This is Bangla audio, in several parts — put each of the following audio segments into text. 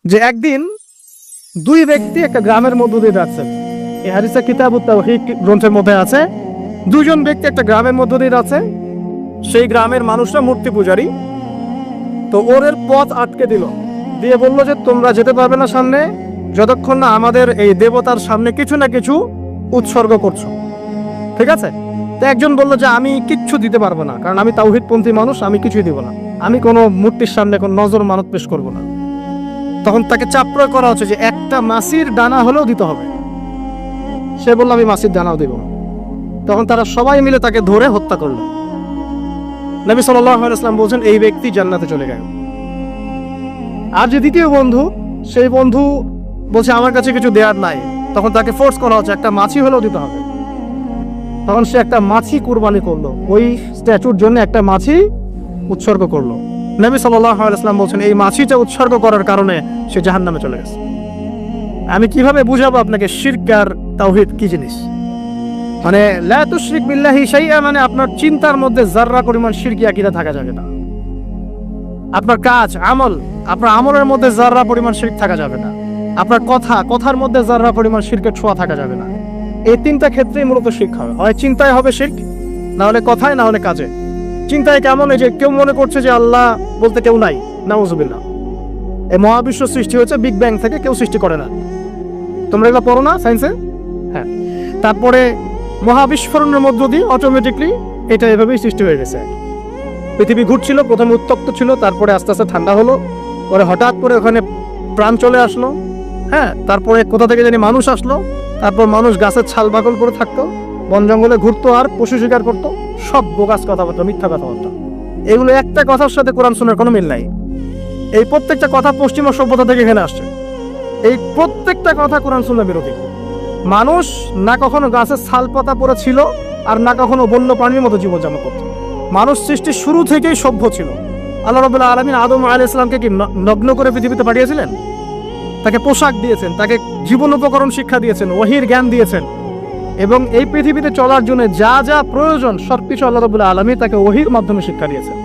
যে একদিন দুই ব্যক্তি একটা গ্রামের মধ্য দিয়ে যাচ্ছেন। এই হাদিসে কিতাবুত তাওহীদ গ্রন্থের মধ্যে আছে, দুজন ব্যক্তি একটা গ্রামের মধ্য দিয়ে যাচ্ছে। সেই গ্রামের মানুষরা মূর্তি পূজারী। তো ওদের পথ আটকে দিল, দিয়ে বলল যে তোমরা যেতে পারবে না সামনে যতক্ষণ না আমাদের এই দেবতার সামনে কিছু না কিছু উৎসর্গ করছো। ঠিক আছে? তো একজন বলল যে আমি কিচ্ছু দিতে পারবো না, কারণ আমি তাওহীদপন্থী মানুষ, আমি কিছুই দিব না, আমি কোনো মূর্তির সামনে কোনো নজর মানত পেশ করবো না। তখন তাকে চাপ প্রয়োগ করা হচ্ছে যে একটা মাছির দানা হলেও দিতে হবে। সে বলল আমি মাছির দানাও দিব না। তখন তারা সবাই মিলে তাকে ধরে হত্যা করলো। নবী সাল্লাল্লাহু আলাইহি ওয়াসাল্লাম বলছেন এই ব্যক্তি জান্নাতে চলে গেল। আর যে দ্বিতীয় বন্ধু, সেই বন্ধু বলছে আমার কাছে কিছু দেওয়ার নাই, তখন তাকে ফোর্স করা হচ্ছে একটা মাছি হলেও দিতে হবে। তখন সে একটা মাছি কুরবানি করলো, ওই স্ট্যাচুর জন্য একটা মাছি উৎসর্গ করলো। নবী সাল্লাল্লাহু আলাইহি ওয়াসাল্লাম বলছেন এই মাছিটা উৎসর্গ করার কারণে সে জাহান্নামে চলে গেছে। আমি কিভাবে বুঝাবো আপনাকে শিরক আর তাওহীদ কি জিনিস? মানে লা তুশরিক বিল্লাহি শাইআ, মানে আপনার চিন্তার মধ্যে যাররা পরিমাণ শিরকি আকীদা থাকা যাবে না। আপনার কাজ আমল, আপনার আমলের মধ্যে যাররা পরিমাণ শিরক থাকা যাবে না। আপনার কথার মধ্যে যাররা পরিমাণ শিরকের ছোঁয়া থাকা যাবে না। এই তিনটা ক্ষেত্রেই মূলত শিরক হবে, হয় চিন্তায় হবে শিরক, না হলে কথায়, না হলে কাজে। চিন্তায় কেমন? এই যে কেউ মনে করছে যে আল্লাহ বলতে কেউ নাই, নাউযুবিল্লাহ। এই মহাবিশ্ব সৃষ্টি হয়েছে বিগ ব্যাং থেকে, কেউ সৃষ্টি করে না। তোমরা এগুলো পড়ো না সায়েন্সে? হ্যাঁ। তারপরে মহাবিস্ফোরণের মধ্য দিয়ে অটোমেটিকলি এটা এভাবেই সৃষ্টি হয়ে গেছে। পৃথিবী ঘুরছিল, প্রথমে উত্তপ্ত ছিল, তারপরে আস্তে আস্তে ঠান্ডা হলো, পরে হঠাৎ করে ওখানে প্রাণ চলে আসলো। হ্যাঁ, তারপরে কোথা থেকে জানি মানুষ আসলো, তারপর মানুষ গাছের ছাল বাকল করে থাকতো, বন জঙ্গলে ঘুরতো আর পশু শিকার করতো। সব বোগাস কথাবার্তা, মিথ্যা কথাবার্তা। এগুলো একটা কথার সাথে কোরআন সুন্নাহর কোনো মিল নাই। এই প্রত্যেকটা কথা পশ্চিমা সভ্যতা থেকে এখানে আসছে। এই প্রত্যেকটা কথা কোরআন সুন্নাহ বিরোধী। মানুষ না কখনো গাছের ছাল পাতা পরে ছিল, আর না কখনো বন্য প্রাণীর মতো জীবনযাপন করত। মানুষ সৃষ্টির শুরু থেকেই সভ্য ছিল। আল্লাহ রাব্বুল আলামিন আদম আলাইহিস সালামকে কি নগ্ন করে পৃথিবীতে পাঠিয়েছিলেন? তাকে পোশাক দিয়েছেন, তাকে জীবন উপকরণ শিক্ষা দিয়েছেন, ওহীর জ্ঞান দিয়েছেন, এবং এই পৃথিবীতে চলার জন্য যা যা প্রয়োজন সবকিছু আল্লাহ রাব্বুল আলামিন তাকে ওহীর মাধ্যমে শিক্ষা দিয়েছেন।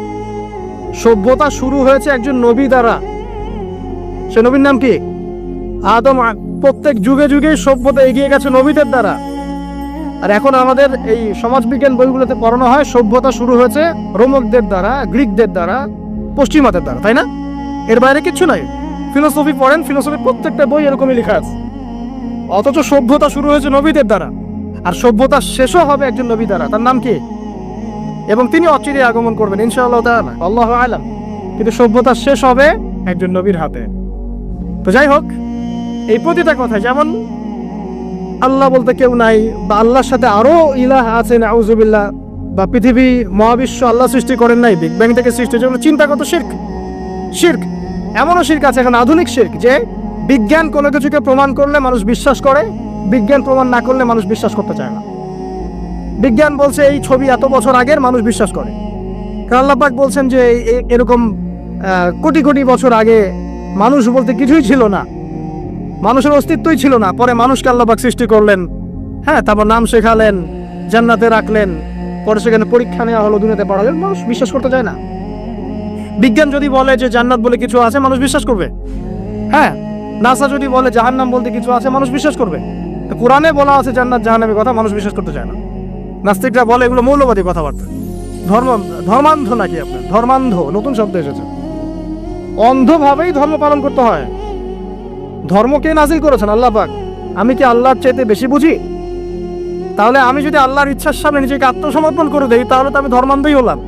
সভ্যতা শুরু হয়েছে একজন নবী দ্বারা। সে নবীর নাম কি? আদম। প্রত্যেক যুগে যুগে সভ্যতা এগিয়ে গেছে নবীদের দ্বারা। আর এখন আমাদের এই সমাজবিজ্ঞান বইগুলোতে পড়ানো হয় সভ্যতা শুরু হয়েছে রোমকদের দ্বারা, গ্রিকদের দ্বারা, পশ্চিমাদের দ্বারা, তাই না? এর বাইরে কিচ্ছু নাই। ফিলোসফি পড়েন, ফিলোসফির প্রত্যেকটা বই এরকমই লেখা আছে। অথচ সভ্যতা শুরু হয়েছে নবীদের দ্বারা, আর সভ্যতা শেষও হবে একজন নবী দ্বারা। তার নাম কি? এবং তিনি অচিরে আগমন করবেন ইনশাআল্লাহ তাআলা, আল্লাহু আ'লাম। কিন্তু সভ্যতা শেষ হবে একজন নবীর হাতে। তো যাই হোক, এই প্রতিটা কথা, যেমন আল্লাহ বলতে কেউ নাই, বা আল্লাহর সাথে আরো ইলাহ আছে নাউযুবিল্লাহ, বা পৃথিবী মহাবিশ্ব আল্লাহ সৃষ্টি করেন নাই, বিগ ব্যাং থেকে সৃষ্টি, যেগুলো চিন্তাগত শিরক। শিরক এমনও শিরক আছে এখন আধুনিক শিরক, যে বিজ্ঞান কোনো কিছুকে প্রমাণ করলে মানুষ বিশ্বাস করে, বিজ্ঞান প্রমাণ না করলে মানুষ বিশ্বাস করতে চায় না। বিজ্ঞান বলছে এই ছবি এত বছর আগের, মানুষ বিশ্বাস করে। কারণ আল্লাহ পাক বলছেন যে এরকম কোটি কোটি বছর আগে মানুষ বলতে কিছুই ছিল না, মানুষের অস্তিত্বই ছিল না। পরে মানুষকে আল্লাহ পাক সৃষ্টি করলেন, হ্যাঁ, তারপর নাম শেখালেন, জান্নাতে রাখলেন, পরে সেখানে পরীক্ষা নেওয়া হলো, দুনিয়াতে পাঠালেন। মানুষ বিশ্বাস করতে চায় না। বিজ্ঞান যদি বলে যে জান্নাত বলে কিছু আছে, মানুষ বিশ্বাস করবে। হ্যাঁ, নাসা যদি বলে জাহান্নাম বলতে কিছু আছে, মানুষ বিশ্বাস করবে। কোরআনে বলা আছে জান্নাত জাহান্নামের কথা, মানুষ বিশ্বাস করতে চায় না। নাস্তিকরা বলে এগুলো মৌলবাদী কথাবার্তা। ধর্মান্ধ নাকি আপনার? ধর্মান্ধ নতুন শব্দ এসেছে। অন্ধভাবেই ধর্ম পালন করতে হয়। ধর্ম কে নাজিল করেছেন? আল্লাহ পাক। আমি কি আল্লাহর চাইতে বেশি বুঝি? তাহলে আমি যদি আল্লাহর ইচ্ছার সামনে নিজেকে আত্মসমর্পণ করে দেই, তাহলে তো আমি ধর্মান্ধই হলাম।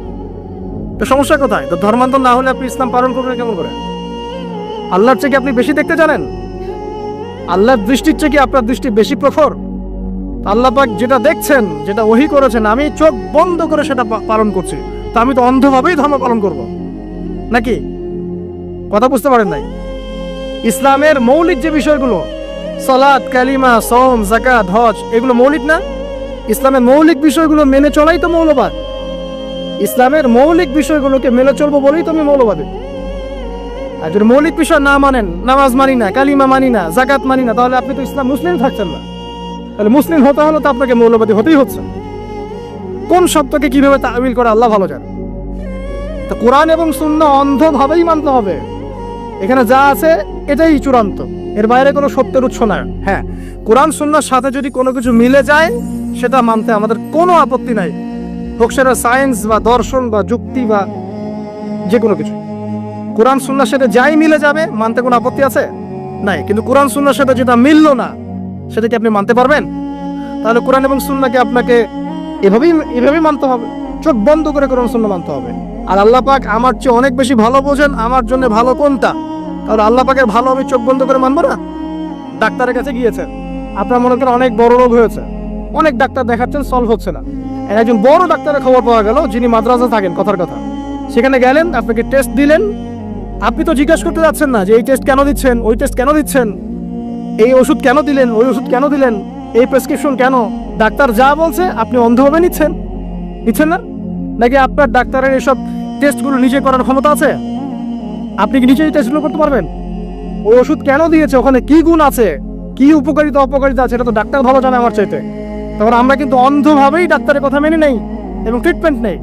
তো সমস্যা কোথায়? তো ধর্মান্ধ না হলে আপনি ইসলাম পালন করবেন কেমন করে? আল্লাহর চেয়ে কি আপনি বেশি দেখতে জানেন? আল্লাহর দৃষ্টির চেয়ে কি আপনার দৃষ্টি বেশি প্রখর? আল্লাহ পাক যেটা দেখছেন, যেটা ওহী করেছেন, আমি চোখ বন্ধ করে সেটা পালন করছি, তো আমি তো অন্ধভাবেই ধর্ম পালন করব নাকি? কথা বুঝতে পারেন নাই? ইসলামের মৌলিক যে বিষয়গুলো, সালাত, কালিমা, সওম, যাকাত, হজ, এগুলো মৌলিক না? ইসলামের মৌলিক বিষয়গুলো মেনে চলাই তো মৌলবাদ। ইসলামের মৌলিক বিষয়গুলোকে মেনে চলবো বলেই তো আমি মৌলবাদী। আর যদি মৌলিক বিষয় না মানেন, নামাজ মানি না, কালিমা মানি না, যাকাত মানি না, তাহলে আপনি তো ইসলাম মুসলিম থাকছেন না। তাহলে মুসলিম হতে হলে তো আপনাকে মৌলবাদী হতেই হচ্ছে। কোন শব্দকে কিভাবে তাবিল করে আল্লাহ ভালো জানে। তো কোরআন এবং সুন্নাহ অন্ধভাবেই মানতে হবে। এখানে যা আছে এটাই চূড়ান্ত, এর বাইরে কোনো সত্যের উৎস নাই। হ্যাঁ, কোরআন সুন্নাহর সাথে যদি কোনো কিছু মিলে যায় সেটা মানতে আমাদের কোনো আপত্তি নাই, হোক সেটা সায়েন্স বা দর্শন বা যুক্তি বা যে কোনো কিছু। কোরআন সুন্নাহর সাথে যাই মিলে যাবে মানতে কোনো আপত্তি আছে নাই। কিন্তু কোরআন সুন্নাহর সাথে যেটা মিললো না সেটা কি আপনি মানতে পারবেন? তাহলে কোরআন এবং সুন্নাহকে আপনাকে এভাবেই মানতে হবে, চোখ বন্ধ করে কোরআন সুন্নাহ মানতে হবে। আর আল্লাহ পাক আমার চেয়ে অনেক বেশি ভালো বোঝেন আমার জন্য ভালো কোনটা, তাহলে আল্লাহ পাকের ভালো আমি চোখ বন্ধ করে মানবো না? ডাক্তারের কাছে গিয়েছেন, আপনার মনে করেন অনেক বড় রোগ হয়েছে, অনেক ডাক্তার দেখাচ্ছেন, সলভ হচ্ছে না। একজন বড় ডাক্তারের খবর পাওয়া গেল যিনি মাদ্রাসা থাকেন, কথার কথা, সেখানে গেলেন, আপনাকে টেস্ট দিলেন। আপনি তো জিজ্ঞাসা করতে যাচ্ছেন না যে এই টেস্ট কেন দিচ্ছেন, ওই টেস্ট কেন দিচ্ছেন, এই ওষুধ কেন দিলেন, ওই ওষুধ কেন দিলেন, এই প্রেসক্রিপশন কেন। ডাক্তার যা বলছে আপনি অন্ধভাবে নিচ্ছেন না? নাকি আপনার ডাক্তারের এসব টেস্টগুলো নিজে করার ক্ষমতা আছে? আপনি কি নিজেই টেস্টগুলো করতে পারবেন? ওই ওষুধ কেন দিয়েছে, ওখানে কি গুণ আছে, কি উপকারিতা অপকারিতা আছে, এটা তো ডাক্তার ভালো জানে আমার চাইতে। তখন আমরা কিন্তু অন্ধভাবেই ডাক্তারের কথা মেনে নেই এবং ট্রিটমেন্ট নেই।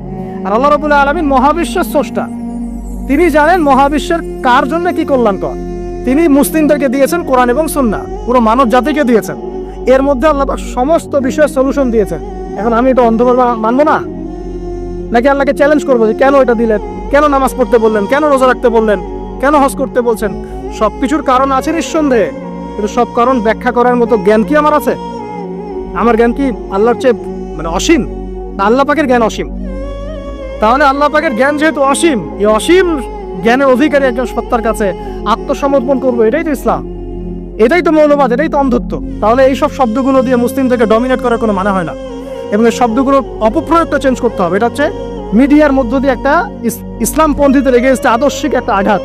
আর আল্লাহ রাব্বুল আলামিন মহাবিশ্বের স্রষ্টা, তিনি জানেন মহাবিশ্বের কার জন্য কি কল্যাণকর। তিনি মুসলিমদেরকে দিয়েছেন কোরআন এবং সুন্নাহ, পুরো মানব জাতিকে দিয়েছেন। এর মধ্যে আল্লাহ পাক সমস্ত বিষয়ের সলিউশন দিয়েছেন। এখন আমি এটা অন্ধভাবে মানবো না? নাকি আল্লাহকে চ্যালেঞ্জ করবো যে কেন এটা দিলেন, কেন নামাজ পড়তে বললেন, কেন রোজা রাখতে বললেন, কেন হজ করতে বলছেন? সবকিছুর কারণ আছে নিঃসন্দেহে, কিন্তু সব কারণ ব্যাখ্যা করার মতো জ্ঞান কি আমার আছে? আমার জ্ঞান কি আল্লাহর চেয়ে অসীম? না, আল্লাহ পাকের জ্ঞান অসীম। তাহলে আল্লাহ পাকের জ্ঞান যেহেতু অসীম, এই অসীম জ্ঞানের অধিকারী একজন সত্তার কাছে আত্মসমর্পণ করবো, এটাই তো ইসলাম, এটাই তো মৌলবাদ, এটাই তো অন্ধত্ব। তাহলে এই সব শব্দগুলো দিয়ে মুসলিমদেরকে ডমিনেট করার কোনো মানে হয় না। এবং এই শব্দগুলোর অপপ্রয়োগটা চেঞ্জ করতে হবে। এটা হচ্ছে মিডিয়ার মধ্য দিয়ে একটা ইসলামপন্থীদের এগেইনস্টে আদর্শিক একটা আঘাত।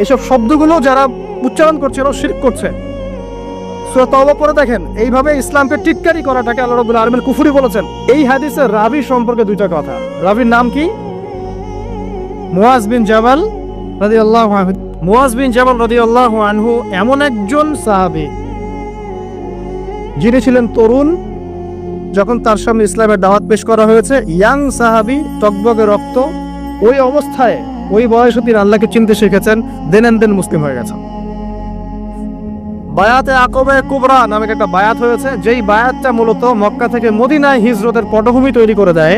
এইসব শব্দগুলো যারা উচ্চারণ করছে ওরা শিরক করছে। সূরা তাওবা পড়ে দেখেন, এইভাবে ইসলামকে টিটকারি করাটাকে আল্লাহ রাব্বুল আলামিন কুফরি বলেছেন। এই হাদিসের রাবি সম্পর্কে দুইটা কথা। রাবির নাম কি? মুয়াজ বিন জাবাল রাদিয়াল্লাহু আনহু। মুয়াজ বিন জাবাল রাদিয়াল্লাহু আনহু এমন একজন সাহাবী যিনি ছিলেন তরুণ যখন তার সামনে ইসলামের দাওয়াত পেশ করা হয়েছে। ইয়াং সাহাবী, টকবগে রক্ত, ওই অবস্থায় ওই বয়সে তিনি আল্লাহকে চিনতে শিখেছেন, দেন মুসলিম হয়ে গেছেন। বায়াতে আকবে কুবরা নামে একটা বায়াত হয়েছে, যেই বায়াতটা মূলত মক্কা থেকে মদিনায় হিজরতের পটভূমি তৈরি করে দেয়।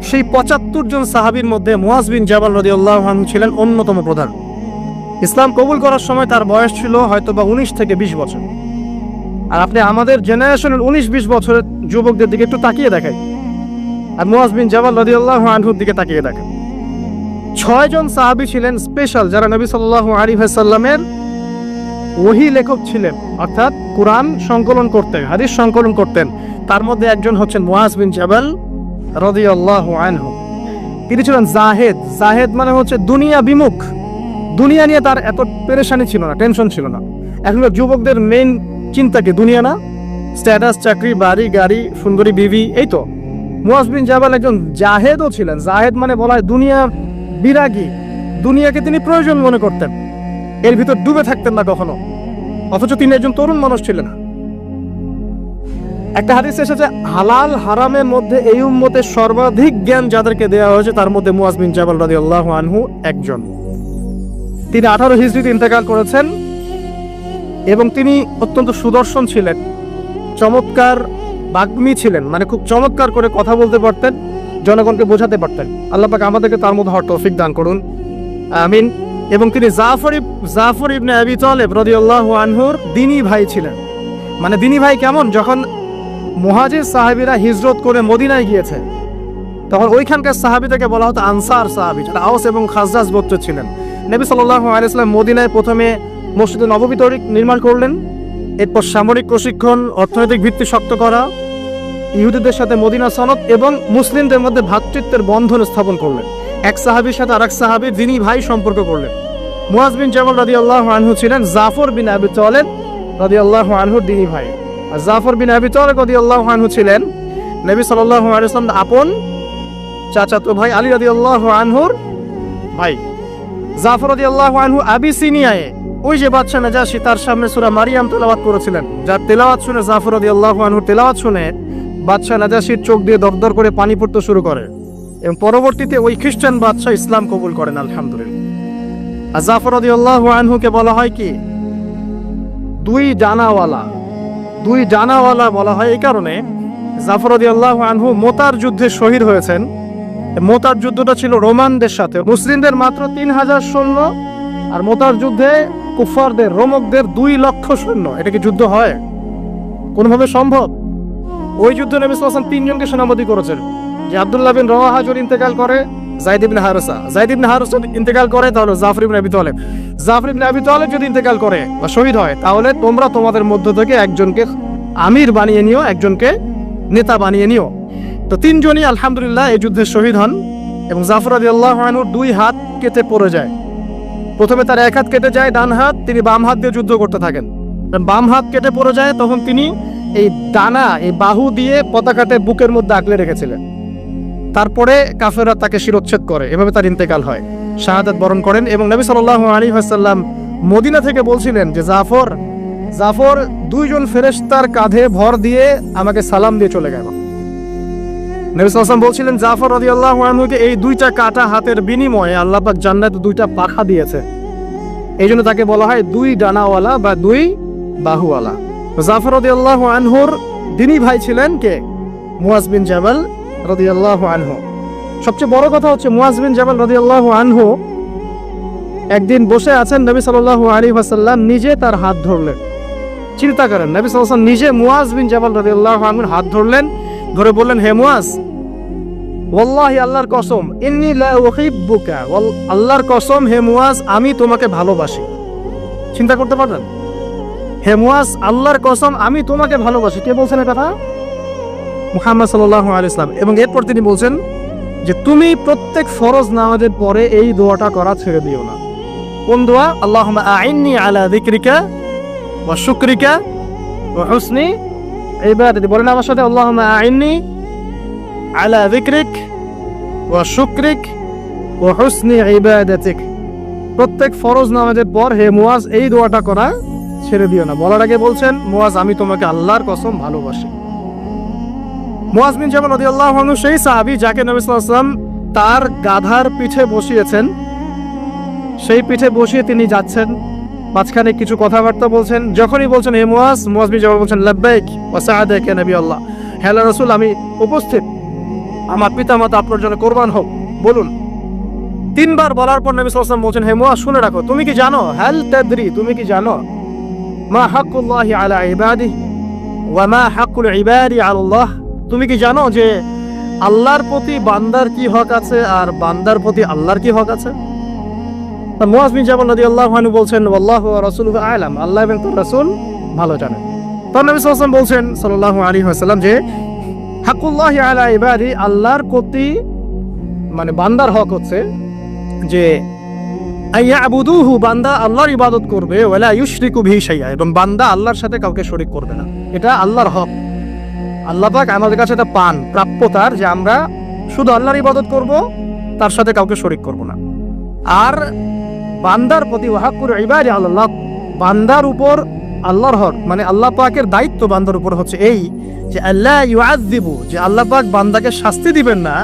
সেই ৭৫ জন সাহাবীর মধ্যে মুয়াজ বিন জাবাল রাদিয়াল্লাহু আনহু ছিলেন অন্যতম প্রধান। ইসলাম কবুল করার সময় তার বয়স ছিল হয়তোবা 19 থেকে 20 বছর। আর আপনি আমাদের জেনারেশনের 19-20 বছরের যুবকদের দিকে একটু তাকিয়ে দেখেন, আর মুয়াজ বিন জাবাল রাদিয়াল্লাহু আনহুর দিকে তাকিয়ে দেখেন। 6 জন সাহাবী ছিলেন স্পেশাল, যারা নবী সাল্লাল্লাহু আলাইহি ওয়াসাল্লামের ওহী লেখক ছিলেন, অর্থাৎ কোরআন সংকলন করতেন, হাদিস সংকলন করতেন। তার মধ্যে একজন হচ্ছেন মুয়াজ বিন জাবাল রাদিয়াল্লাহু আনহু। তিনি ছিলেন জাহেদ। জাহেদ মানে হচ্ছে দুনিয়া বিমুখ, দুনিয়া নিয়ে তার এত পেরেশানি ছিল না, টেনশন ছিল না। এখনকার যুবকদের মেইন চিন্তা কি? দুনিয়া না, স্ট্যাটাস, চাকরি, বাড়ি, গাড়ি, সুন্দরী বিবি, এই তো। মুয়াজ বিন জাবাল একজন জাহেদও ছিলেন। জাহেদ মানে বলা হয় দুনিয়া বিরাগী, দুনিয়াকে তিনি প্রয়োজন মনে করতেন, এর ভিতর ডুবে থাকতেন না কখনো। অথচ তিনি একজন তরুণ মানুষ ছিলেন। একটা হাদিস এসেছে, হালাল হারামের মধ্যে এই উম্মতের সর্বাধিক জ্ঞান যাদেরকে দেওয়া হয়েছে তার মধ্যে মুয়াজ বিন জাবাল রাদিয়াল্লাহু আনহু একজন। তিনি 18 হিজরিতে ইন্তেকাল করেছেন এবং তিনি অত্যন্ত সুদর্শন ছিলেন, চমৎকার বাগ্মী ছিলেন, মানে খুব চমৎকার করে কথা বলতে পারতেন, জনগণকে বোঝাতে পারতেন। আল্লাহ পাক আমাদেরকে তার মধ্যে হওয়ার তৌফিক দান করুন, আমিন। এবং তিনি জাফর ইবনে আবি তালেব রাদিয়াল্লাহু আনহুর দিনী ভাই ছিলেন। মানে দিনী ভাই কেমন? যখন মুহাজির সাহাবীরা হিজরত করে মদিনায় গিয়েছে তখন ওইখানকার সাহাবীদেরকে বলা হতো আনসার সাহাবী, যারা আওস এবং খাজরাজ গোত্র ছিলেন। নবী সাল্লাল্লাহু আলাইহি ওয়াসাল্লাম মদিনায় প্রথমে মসজিদে নববী নির্মাণ করলেন, এরপর সামরিক প্রশিক্ষণ, অর্থনৈতিক ভিত্তি শক্ত করা, ইহুদিদের সাথে মদিনা সনদ এবং মুসলিমদের মধ্যে ভ্রাতৃত্বের বন্ধন স্থাপন করলেন। এক সাহাবীর সাথে আরেক সাহাবীর দিনী ভাই সম্পর্ক করলেন। মুয়াজ বিন জাবাল রাদিয়াল্লাহু আনহু ছিলেন জাফর বিন আবি তালেব রাদিয়াল্লাহু আনহুর দিনী ভাই। আর জাফর বিন আবি তালেব রাদিয়াল্লাহু আনহু ছিলেন নবী সাল্লাল্লাহু আলাইহি ওয়াসাল্লাম আপন চাচাতো ভাই আলী রাদিয়াল্লাহু আনহুর ভাই। জাফর রাদিয়াল্লাহু আনহু আবিসিনিয়ায় ওই যে বাদশা নাজাশী তার সামনে সূরা মারিয়াম তেলাওয়াত করেছিলেন, যার তেলাওয়াত শুনে জাফর রাদিয়াল্লাহু আনহুর তেলাওয়াত শুনে বাদশা নাজাশীর চোখ দিয়ে দরদর করে পানি পড়তে শুরু করে এবং পরবর্তীতে ওই খ্রিস্টান বাদশা ইসলাম কবুল করেন, আলহামদুলিল্লাহ। আর জাফর রাদিয়াল্লাহু আনহুকে বলা হয় কি দুই ডানাওয়ালা বলা হয় এই কারণে, জাফর রাদিয়াল্লাহু আনহু মোতার যুদ্ধে শহীদ হয়েছেন। মোতার যুদ্ধটা ছিল রোমানদের সাথে, মুসলিমদের মাত্র 3000 সৈন্য, আর মোতার যুদ্ধে কুফারদের রোমকদের 2 লক্ষ সৈন্য। এটা কি যুদ্ধ হয়? কোনোভাবে সম্ভব? ওই যুদ্ধে নবী সাল্লাল্লাহু আলাইহি ওয়াসাল্লাম 3 জনকে সেনাপতি করেছেন, যে আব্দুল্লাহ বিন রওয়াহা যদি ইন্তেকাল করে যায়েদ ইবনে হারেসা যদি ইন্তেকাল করে তাহলে জাফর ইবনে আবি তালেব যদি ইন্তেকাল করে বা শহীদ হয় তাহলে তোমরা তোমাদের মধ্য থেকে একজনকে আমির বানিয়ে নিও, একজনকে নেতা বানিয়ে নিও। তো 3 জনই আলহামদুলিল্লাহ এই যুদ্ধে শহীদ হন এবং জাফর রাদিয়াল্লাহু আনহুর 2 হাত কেটে পড়ে যায়। প্রথমে তার 1 হাত কেটে যায় ডান হাত, তিনি বাম হাত দিয়ে যুদ্ধ করতে থাকেন। বাম হাত কেটে পড়ে যায়, তখন তিনি এই ডানা এই বাহু দিয়ে পতাকাতে বুকের মধ্যে আগলে রেখেছিলেন। তারপরে কাফেররা তাকে শিরচ্ছেদ করে, এভাবে তার ইন্তেকাল হয়, শাহাদাত বরণ করেন। এবং নবী সাল্লাল্লাহু আলাইহি ওয়াসাল্লাম মদিনা থেকে বলছিলেন যে জাফর 2 জন ফেরেশতার কাঁধে ভর দিয়ে আমাকে সালাম দিয়ে চলে গেল। নবী সাল্লাল্লাহু আলাইহি ওয়াসাল্লাম বলছিলেন জাফর রাদিয়াল্লাহু আনহুকে এই 2টা কাটা হাতের বিনিময়ে আল্লাহ পাক জান্নাতে 2টা পাখা দিয়েছে, এই জন্য তাকে বলা হয় 2 ডানাওয়ালা বা 2 বাহুওয়ালা। জাফর রাদিয়াল্লাহু আনহুর দিনী ভাই ছিলেন কে? মুয়াজ বিন জাবাল রাদিয়াল্লাহু আনহু। সবচেয়ে বড় কথা হচ্ছে মুয়াজ বিন জাবাল রাদিয়াল্লাহু আনহু একদিন বসে আছেন, নবী সাল্লাল্লাহু আলাইহি ওয়াসাল্লাম নিজে তার হাত ধরলেন। চিন্তা করেন, নবী সাল্লাল্লাহু আলাইহি ওয়াসাল্লাম নিজে মুয়াজ বিন জাবাল রাদিয়াল্লাহু আনহুর হাত ধরলেন, ধরে বললেন, হে মুয়াজ, ওয়াল্লাহি আল্লাহর কসম, ইন্নী লা উহিব্বুকা, আল্লাহর কসম হে মুয়াজ আমি তোমাকে ভালোবাসি। চিন্তা করতে পারলেন? হে মুয়াজ, আল্লাহর কসম আমি তোমাকে ভালোবাসি। কে বলছেন এই কথা? মুহাম্মদ সাল্লাল্লাহু আলাইহি ওয়াসাল্লাম। এবং এরপর তিনি বলছেন যে তুমি প্রত্যেক ফরজ নামাজের পরে এই দোয়াটা করা ছেড়ে দিও না। কোন দোয়া? আল্লাহুম্মা আইন্নি আলা যিকরিকা ওয়া শুকরিকা ওয়া হুসনি ইবাদাতি। বলেন আমার সাথে, আল্লাহুম্মা আইন্নি আলা যিকরিক ওয়া শুকরিক ওয়া হুসনি ইবাদাতিক। প্রত্যেক ফরজ নামাজের পর হে মুয়াজ এই দোয়াটা করা ছেড়ে দিও না। বলার আগে বলছেন, মুয়াজ আমি তোমাকে আল্লাহর কসম ভালোবাসি। মুয়াজ বিন জাবাল রাদিয়াল্লাহু আনহু সেই সাহাবী যাকে নবী সাল্লাল্লাহু আলাইহি ওয়াসাল্লাম তার গাধার পিঠে বসিয়েছেন, সেই পিঠে বসিয়ে তিনি যাচ্ছেন, মাঝখানে কিছু কথাবার্তা বলছেন। যখনই বলছেন হে মুয়াজ, মুয়াজ বিন জাবাল বলছেন লাব্বাইক ওয়া সাআদাক ইয়া নবী আল্লাহ, হে আল্লাহর রাসূল আমি উপস্থিত, আমার পিতামাতা আপনার জন্য কুরবান হোক, বলুন। 3 বার বলার পর নবী সাল্লাল্লাহু আলাইহি ওয়াসাল্লাম বলছেন, হে মুয়াজ শুনে রাখো, তুমি কি জানো, হাল তাদরি, তুমি কি জানো মা হাক্কুল্লাহি আলা ইবাদিহি ওয়া মা হাক্কুল ইবাদি আলা আল্লাহ, তুমি কি জানো যে আল্লাহর প্রতি বান্দার কি হক আছে আর বান্দার প্রতি আল্লাহর কি হক আছে? মুয়াজ বিন জাবাল রাদিয়াল্লাহু আনহু বলছেন, আল্লাহু ওয়া রাসূলুহু আ'লাম, আল্লাহ এবং তার রাসূল ভালো জানেন। তখন নবী সাল্লাল্লাহু আলাইহি ওয়াসাল্লাম বলছেন সাল্লাল্লাহু আলাইহি ওয়াসাল্লাম যে হাক্কুল্লাহি আলা ইবাদি, আল্লাহর প্রতি মানে বান্দার হক হচ্ছে যে আইয়াবুদুহু, বান্দা আল্লাহর ইবাদত করবে, ওয়ালা ইউশরিকু বিহি শাইআ, এবং বান্দা আল্লাহর সাথে কাউকে শরীক করবে না। এটা আল্লাহর হক। আল্লাহ পাক আমাদের কাছে এটা পান প্রাপ্যতার যে আমরা শুধু আল্লাহর ইবাদত করব, তার সাথে কাউকে শরীক করব না। আর বান্দার প্রতি ওয়াহাক্কুল ইবাদি আল্লাহ, বান্দার উপর আল্লাহর হক মানে আল্লাহ পাকের দায়িত্ব বান্দার উপর হচ্ছে এই যে আল্লাহ ইউআযযিবু, যে আল্লাহ পাক বান্দাকে শাস্তি দিবেন না,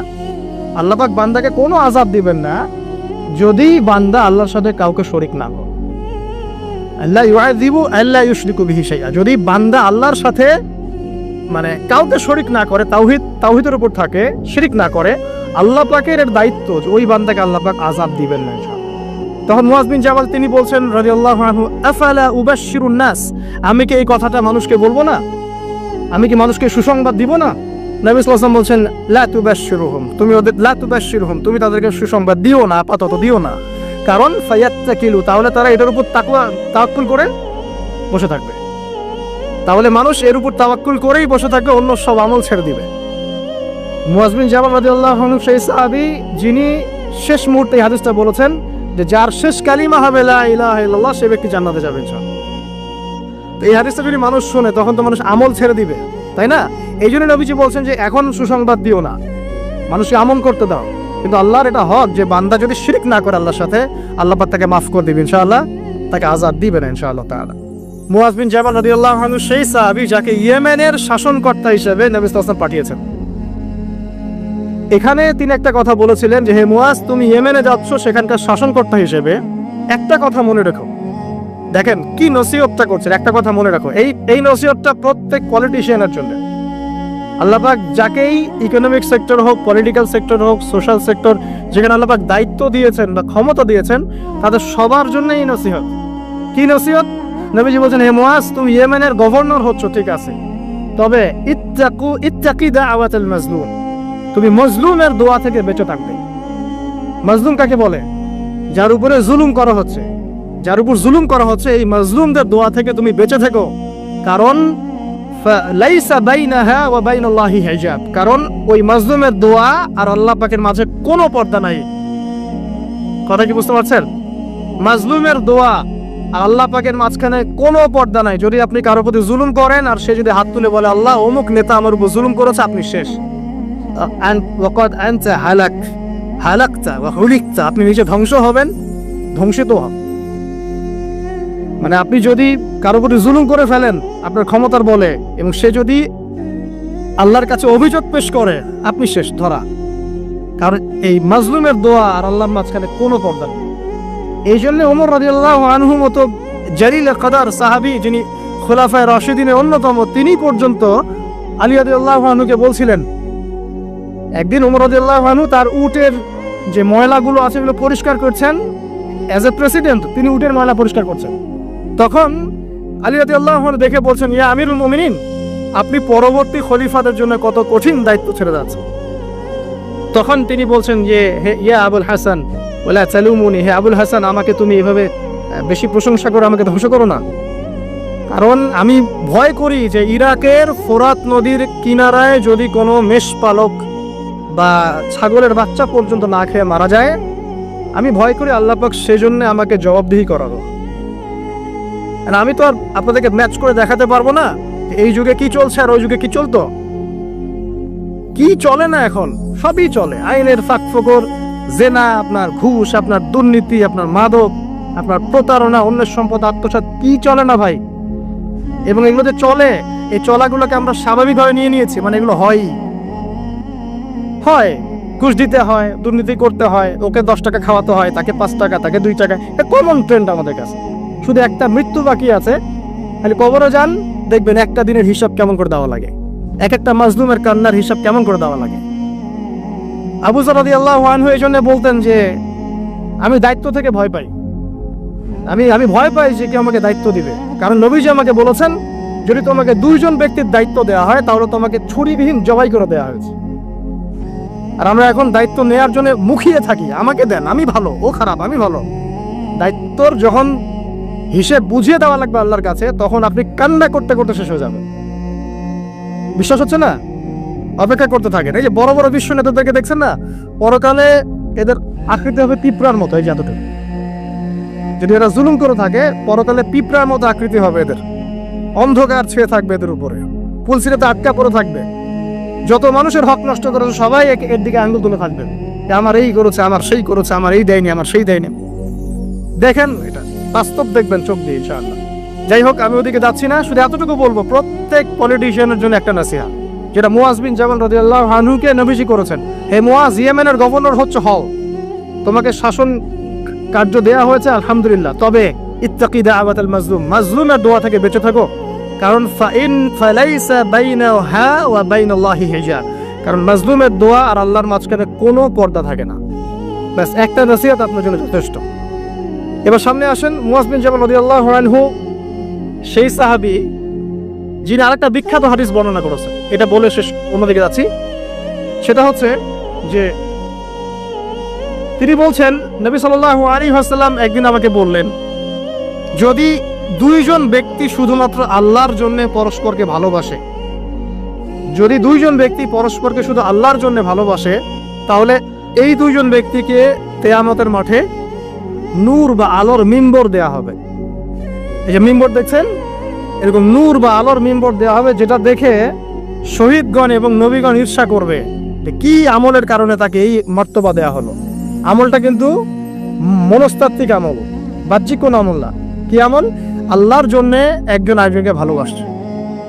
আল্লাহ পাক বান্দাকে কোনো আযাব দিবেন না যদি বান্দা আল্লাহর সাথে কাউকে শরীক না করে। আল্লাহ ইউআযযিবু আল্লা ইউশরিকু বিহি শাইআ, যদি বান্দা আল্লাহর সাথে মানে কাউকে শরীক না করে, তাওহীদের উপর থাকে, শিরক না করে, আল্লাহ পাকের এর দায়িত্ব যে ওই বান্দাকে আল্লাহ পাক আযাব দিবেন না ইনশাআল্লাহ। তখন মুয়াজ বিন জাবাল তিনি বলছেন রাদিয়াল্লাহু আনহু, আফালা উবাশশিরুন নাস, আমি কি এই কথাটা মানুষকে বলবো না? আমি কি মানুষকে সুসংবাদ দিব না? নবী সাল্লাল্লাহু আলাইহি ওয়াসাল্লাম বলছেন লা তুবাশশিরুহুম, তুমি ওদের লা তুবাশশিরুহুম, তুমি তাদেরকে সুসংবাদ দিও না, আপাতত দিও না। কারণ ফায়াত্তাকিলু, তাহলে তারা এটার উপর তাওয়াক্কুল করে বসে থাকবে। তাহলে মানুষ এর উপর তাওয়াক্কুল করেই বসে থাকবে, অন্য সব আমল ছেড়ে দিবে। মুয়াজ বিন জাবাল রাদিয়াল্লাহু আনহু সেই সাহাবী যিনি শেষ মুহূর্তে এই হাদিসটা বলেছেন যে যার শেষ কালিমা হবে লা ইলাহা ইল্লাল্লাহ, সে ব্যক্তি জান্নাতে যাবে ইনশাআল্লাহ। তো এই হাদিসটা যদি মানুষ শুনে তখন তো মানুষ আমল ছেড়ে দিবে, তাই না? এই জন্য নবীজি বলছেন যে এখন সুসংবাদ দিও না, মানুষকে আমল করতে দাও। কিন্তু আল্লাহর এটা হক যে বান্দা যদি শিরক না করে আল্লাহর সাথে, আল্লাহ পাক তাকে মাফ করে দিবেন ইনশাআল্লাহ, তাকে আযাব দিবেন না ইনশাআল্লাহ তাআলা। মুয়াজ বিন জাবাল রাদিয়াল্লাহু আনহু সেই সাহাবী যাকে ইয়েমেনের শাসনকর্তা হিসেবে নবী সাল্লাল্লাহু আলাইহি ওয়াসাল্লাম পাঠিয়েছেন। এখানে তিনি একটা কথা বলেছিলেন যে হে মুয়াজ, তুমি ইয়েমেনে যাচ্ছ সেখানকার শাসনকর্তা হিসেবে, একটা কথা মনে রেখো, দেখেন কি নসিহতটা করছেন, একটা কথা মনে রাখো, এই নসিহতটা প্রত্যেক পলিটিশিয়ানের জন্য। আল্লাহ পাক যাকেই ইকোনমিক সেক্টর হোক, পলিটিক্যাল সেক্টর হোক, সোশ্যাল সেক্টর, যেখানে আল্লাহ পাক দায়িত্ব দিয়েছেন বা ক্ষমতা দিয়েছেন, তাদের সবার জন্য এই নসিহত। কি নসিহত? নবীজি বলছেন, হে মুআজ, তুমি ইয়েমেনের গভর্নর হচ্ছ, ঠিক আছে, তবে ইত্তাকি দাওয়াতুল মাজলুম, তুমি মজলুমের দোয়া থেকে বেঁচে থাকবে। মাজলুম কাকে বলে? যার উপরে জুলুম করা হচ্ছে, যার উপর জুলুম করা হচ্ছে, এই মাজলুমদের দোয়া থেকে তুমি বেঁচে থেকো। কারণ লাইসা বাইনাহা ওয়া বাইনাল্লাহি হিজাব, কারণ ওই মাজলুমের দোয়া আর আল্লাহ পাকের মাঝে কোনো পর্দা নাই। কথা কি বুঝতে পারছেন? মাজলুমের দোয়া আর আল্লাহ পাকের মাঝখানে কোনো পর্দা নাই। যদি আপনি কারোর প্রতি জুলুম করেন আর সে যদি হাত তুলে বলে, আল্লাহ অমুক নেতা আমার উপর জুলুম করেছে, আপনি শেষ। আপনি নিজে ধ্বংস হবেন, ধ্বংসিত হন। মানে আপনি যদি কারোর প্রতি জুলুম করে ফেলেন আপনার ক্ষমতার বলে, এবং সে যদি আল্লাহর কাছে অভিযোগ পেশ করে, আপনি শেষ, ধরা। কারণ এই মাজলুমের দোয়া আর আল্লাহর মাঝখানে কোনো পর্দা নেই। এই জন্য ওমর রাদিয়াল্লাহু আনহু মতো জালিল কদর সাহাবী, যিনি খুলাফায়ে রাশিদিনের অন্যতম, তিনি পর্যন্ত আলী রাদিয়াল্লাহু আনহুকে বলছিলেন, একদিন ওমর রাদিয়াল্লাহু আনহু তার উটের যে ময়লাগুলো আছে এগুলো পরিষ্কার করছেন, অ্যাজ এ প্রেসিডেন্ট তিনি উটের ময়লা পরিষ্কার করছেন। তখন আলী রাদিয়াল্লাহু আনহু দেখে বলছেন, ইয়া আমিরুল মুমিনিন, আপনি পরবর্তী খলিফাদের জন্য কত কঠিন দায়িত্ব ছেড়ে যাচ্ছেন। তখন তিনি বলছেন যে, হে ইয়া আবুল হাসান ওয়ালা তালুমুনি, হে আবুল হাসান, আমাকে তুমি এভাবে বেশি প্রশংসা করে আমাকে ধ্বংস করো না। কারণ আমি ভয় করি যে ইরাকের ফোরাত নদীর কিনারায় যদি কোনো মেষপালক বা ছাগলের বাচ্চা পর্যন্ত না খেয়ে মারা যায়, আমি ভয় করি আল্লাহ পাক সেজন্য আমাকে জবাবদিহি করারো। আর আমি তো আর আপনাদেরকে ম্যাচ করে দেখাতে পারবো না এই যুগে কি চলছে আর ওই যুগে কি চলতো। কি চলে না এখন? সবই চলে। আইনের ফাঁকফোকর, জেনা, আপনার ঘুষ, আপনার দুর্নীতি, আপনার মাদক, আপনার প্রতারণা, অন্যের সম্পদ আত্মসাৎ, কি চলে না ভাই? এবং এগুলো যে চলে, এই চলাগুলোকে আমরা স্বাভাবিকভাবে নিয়ে নিয়েছি, মানে এগুলো হয়। ঘুষ দিতে হয়, দুর্নীতি করতে হয়, ওকে 10 টাকা খাওয়াতে হয়, তাকে 5 টাকা, তাকে 2 টাকা, এটা কমন ট্রেন্ড আমাদের কাছে। শুধু একটা মৃত্যু বাকি আছে, খালি কবরে যান, দেখবেন একটা দিনের হিসাব কেমন করে দেওয়া লাগে, এক একটা মাজলুমের কান্নার হিসাব কেমন করে দেওয়া লাগে। আবু যর রাদিয়াল্লাহু আনহু এই জন্য বলতেন যে, আমি দায়িত্ব থেকে ভয় পাই, আমি ভয় পাই যে কেউ আমাকে দায়িত্ব দিবে। কারণ নবীজি আমাকে বলেছেন, যদি তোমাকে 2 জন ব্যক্তির দায়িত্ব দেওয়া হয় তাহলে তোমাকে ছুরিবিহীন জবাই করে দেওয়া হয়েছে। আর আমরা এখন দায়িত্ব নেওয়ার জন্য মুখিয়ে থাকি, আমাকে দেন, আমি ভালো, ও খারাপ, আমি ভালো। দায়িত্বর যখন হিসেব বুঝিয়ে দেওয়া লাগবে আল্লাহর কাছে, তখন আপনি কান্না করতে করতে শেষ হয়ে যাবে। বিশ্বাস হচ্ছে না? অপেক্ষা করতে থাকেন। এই যে বড় বড় বিশ্ব নেতাদেরকে দেখছেন না, পরকালে এদের আকৃতি হবে পিঁপড়ার মতো। এই যে এতটুকু, যদি এরা জুলুম করে থাকে, পরকালে পিঁপড়ার মতো আকৃতি হবে এদের। অন্ধকার ছেয়ে থাকবে এদের উপরে, পুলসিরাতে আটকা পড়ে থাকবে। যত মানুষের হক নষ্ট করেছে সবাই এর দিকে আঙ্গুল তুলে থাকবে, আমার এই করেছে, আমার সেই করেছে, আমার এই দেয়নি, আমার সেই দেয়নি। দেখেন, এটা বাস্তব দেখবেন চোখ দিয়ে ইনশাআল্লাহ। যাই হোক, আমি ওদিকে যাচ্ছি না, শুধু এতটুকু বলবো, প্রত্যেক পলিটিশিয়ানের জন্য একটা নসিহত, যেটা মুআজ বিন জাবাল রাদিয়াল্লাহু আনহুকে নবীজি করেছেন। হে মুআজ, ইয়েমেনের গভর্নর হচ্ছে হও, তোমাকে শাসন কার্য দেয়া হয়েছে, আলহামদুলিল্লাহ, তবে ইত্তাকি দাওয়াতাল মাজলুম, মাজলুমের দোয়া থেকে বেঁচে থাকো। কারণ ফালাইসা বাইনাহা ওয়া বাইনাল্লাহি হিজাব, কারণ মাজলুমের দোয়া আর আল্লাহর মাঝখানে কোনো পর্দা থাকে না। ব্যাস একটা নসিহত আপনার জন্য যথেষ্ট। এবার সামনে আসেন, মুআজ বিন জাবাল রাদিয়াল্লাহু আনহু সেই সাহাবী যিনি আরেকটা বিখ্যাত হাদিস বর্ণনা করেছেন। এটা বলে শেষ, অন্যদিকে যাচ্ছি। সেটা হচ্ছে যে তিনি বলছেন, নবী সাল্লাল্লাহু আলাইহি ওয়াসাল্লাম একদিন আমাকে বললেন, যদি 2 জন ব্যক্তি শুধুমাত্র আল্লাহর জন্য পরস্পরকে ভালোবাসে, যদি 2 জন ব্যক্তি পরস্পরকে শুধু আল্লাহর জন্য ভালোবাসে, তাহলে এই 2 জন ব্যক্তিকে কিয়ামতের মাঠে নূর বা আলোর মিম্বর দেয়া হবে। এই যে মিম্বর দেখছেন, এরকম নূর বা আলোর মিম্বর দেওয়া হবে, যেটা দেখে শহীদগণ এবং নবীগণ ঈর্ষা করবে, কি আমলের কারণে তাকে এই মর্তবা দেয়া হলো। আমলটা কিন্তু মনস্তাত্ত্বিক আমল, বাহ্যিক কোন আমল না। কি আমল? আল্লাহর জন্য একজন আরেকজনকে ভালোবাসছে।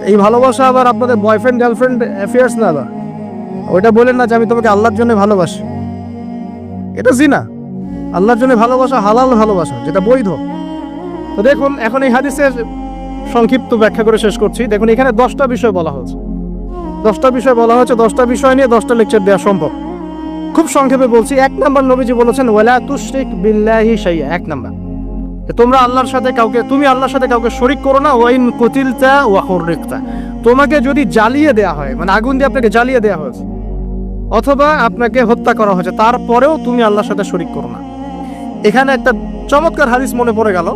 এই ভালোবাসা আবার আপনাদের বয়ফ্রেন্ড গার্লফ্রেন্ড অ্যাফেয়ার্স না, ওইটা বলেন না যে আমি তোমাকে আল্লাহর জন্য ভালোবাসি, এটা জিনা। আল্লাহর জন্য ভালোবাসা হালাল ভালোবাসা, যেটা বৈধ। তো দেখুন এখন এই হাদিসের সংক্ষিপ্ত ব্যাখ্যা করে শেষ করছি। দেখুন এখানে 10টা বিষয় বলা হয়েছে, 10টা বিষয় বলা হয়েছে। 10টা বিষয় নিয়ে 10টা লেকচার দেওয়া সম্ভব। খুব সংক্ষেপে বলছি। 1 নাম্বার নবীজি বলেছেন ওয়ালা তুশরিক বিল্লাহি শাইআ। 1 নাম্বার, তোমরা আল্লাহর সাথে কাউকে, তুমি আল্লাহর সাথে কাউকে শরীক করো না। ওয়াইন কুতিলতা ওয়া হুররিকতা, তোমাকে যদি জ্বালিয়ে দেয়া হয়, মানে আগুন দিয়ে আপনাকে জ্বালিয়ে দেয়া হয়েছে অথবা আপনাকে হত্যা করা হয়েছে, তারপরেও তুমি আল্লাহর সাথে শরীক করো না। এখানে একটা চমৎকার হাদিস মনে পড়ে গেল।